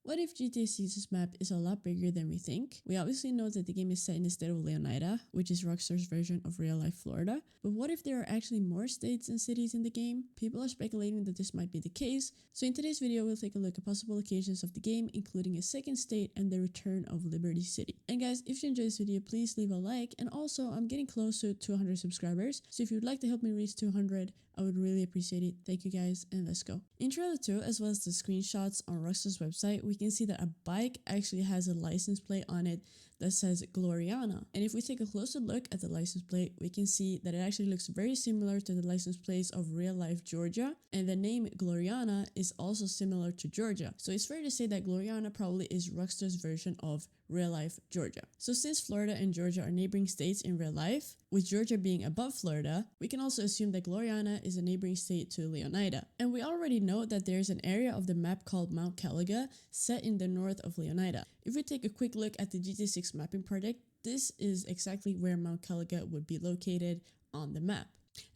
What if GTA 6's map is a lot bigger than we think? We obviously know that the game is set in the state of Leonida, which is Rockstar's version of real-life Florida, but what if there are actually more states and cities in the game? People are speculating that this might be the case, so in today's video we'll take a look at possible locations of the game, including a second state and the return of Liberty City. And guys, if you enjoyed this video, please leave a like, and also I'm getting close to 200 subscribers, so if you'd like to help me reach 200, I would really appreciate it. Thank you guys, and let's go. In trailer 2, as well as the screenshots on Rockstar's website, we can see that a bike actually has a license plate on it that says Gloriana. And if we take a closer look at the license plate, we can see that it actually looks very similar to the license plates of real-life Georgia, and the name Gloriana is also similar to Georgia. So it's fair to say that Gloriana probably is Rockstar's version of real-life Georgia. So since Florida and Georgia are neighboring states in real life, with Georgia being above Florida, we can also assume that Gloriana is a neighboring state to Leonida. And we already know that there's an area of the map called Mount Caliga set in the north of Leonida. If we take a quick look at the GTA 6 mapping project, this is exactly where Mount Caliga would be located on the map.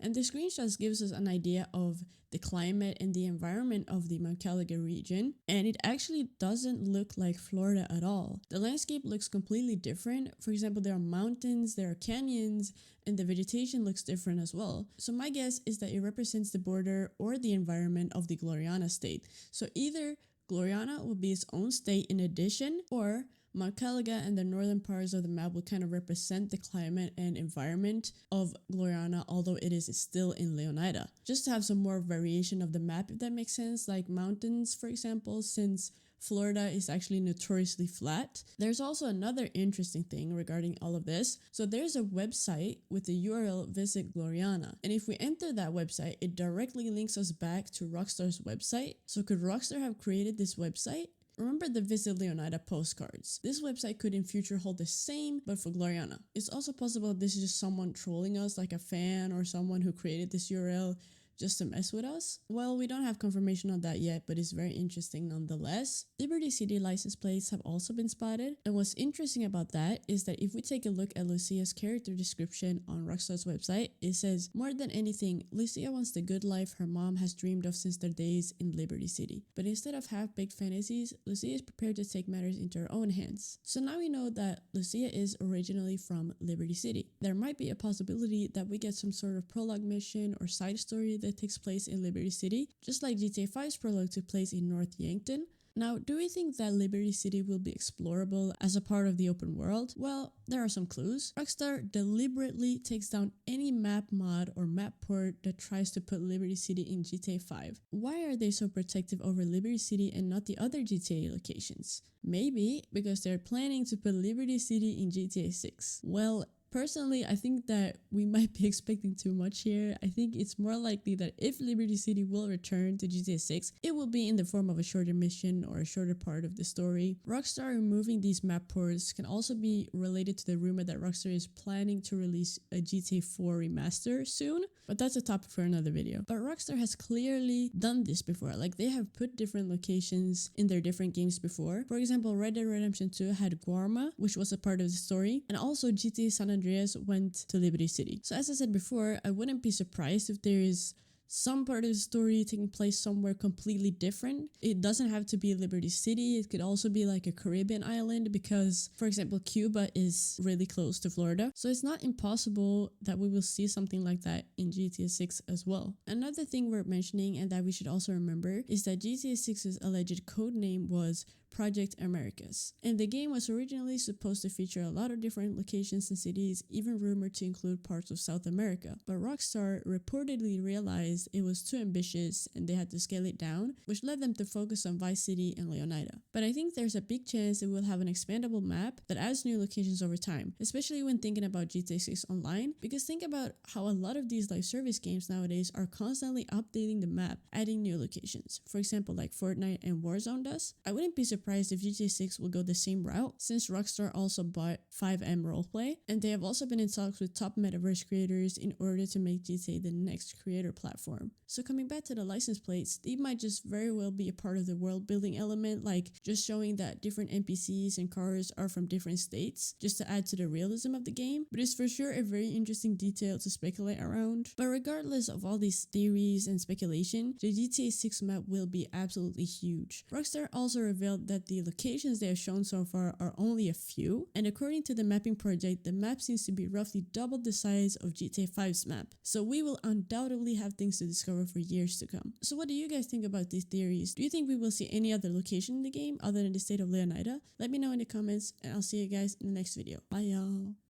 And the screenshots gives us an idea of the climate and the environment of the Mount Caliga region, and it actually doesn't look like Florida at all. The landscape looks completely different. For example, there are mountains, there are canyons, and the vegetation looks different as well. So my guess is that it represents the border or the environment of the Gloriana state. So either Gloriana will be its own state in addition, or Mount Caliga and the northern parts of the map will kind of represent the climate and environment of Gloriana, although it is still in Leonida. Just to have some more variation of the map, if that makes sense, like mountains, for example, since Florida is actually notoriously flat. There's also another interesting thing regarding all of this. So there's a website with the URL Visit Gloriana. And if we enter that website, it directly links us back to Rockstar's website. So could Rockstar have created this website? Remember the Visit Leonida postcards. This website could in future hold the same, but for Gloriana. It's also possible this is just someone trolling us, like a fan or someone who created this URL just to mess with us? Well, we don't have confirmation on that yet, but it's very interesting nonetheless. Liberty City license plates have also been spotted, and what's interesting about that is that if we take a look at Lucia's character description on Rockstar's website, it says, "More than anything, Lucia wants the good life her mom has dreamed of since their days in Liberty City. But instead of half-baked fantasies, Lucia is prepared to take matters into her own hands." So now we know that Lucia is originally from Liberty City. There might be a possibility that we get some sort of prologue mission or side story that takes place in Liberty City, just like GTA 5's prologue took place in North Yankton. Now, do we think that Liberty City will be explorable as a part of the open world? Well, there are some clues. Rockstar deliberately takes down any map mod or map port that tries to put Liberty City in GTA 5. Why are they so protective over Liberty City and not the other GTA locations? Maybe because they're planning to put Liberty City in GTA 6. Well, personally, I think that we might be expecting too much here. I think it's more likely that if Liberty City will return to GTA 6, it will be in the form of a shorter mission or a shorter part of the story. Rockstar removing these map ports can also be related to the rumor that Rockstar is planning to release a GTA 4 remaster soon, but that's a topic for another video. But Rockstar has clearly done this before, like they have put different locations in their different games before. For example, Red Dead Redemption 2 had Guarma, which was a part of the story, and also GTA San Andreas went to Liberty City. So as I said before, I wouldn't be surprised if there is some part of the story taking place somewhere completely different. It doesn't have to be Liberty City. It could also be like a Caribbean island because, for example, Cuba is really close to Florida. So it's not impossible that we will see something like that in GTA 6 as well. Another thing we're mentioning and that we should also remember is that GTA 6's alleged code name was Project Americas. And the game was originally supposed to feature a lot of different locations and cities, even rumored to include parts of South America. But Rockstar reportedly realized it was too ambitious and they had to scale it down, which led them to focus on Vice City and Leonida. But I think there's a big chance it will have an expandable map that adds new locations over time, especially when thinking about GTA 6 Online, because think about how a lot of these live service games nowadays are constantly updating the map, adding new locations. For example, like Fortnite and Warzone does. I wouldn't be surprised if GTA 6 will go the same route, since Rockstar also bought 5M Roleplay, and they have also been in talks with top metaverse creators in order to make GTA the next creator platform. So coming back to the license plates, they might just very well be a part of the world building element, like just showing that different NPCs and cars are from different states, just to add to the realism of the game. But it's for sure a very interesting detail to speculate around. But regardless of all these theories and speculation, the GTA 6 map will be absolutely huge. Rockstar also revealed note that the locations they have shown so far are only a few, and according to the mapping project, the map seems to be roughly double the size of GTA 5's map, so we will undoubtedly have things to discover for years to come. So what do you guys think about these theories? Do you think we will see any other location in the game other than the state of Leonida? Let me know in the comments, and I'll see you guys in the next video. Bye y'all!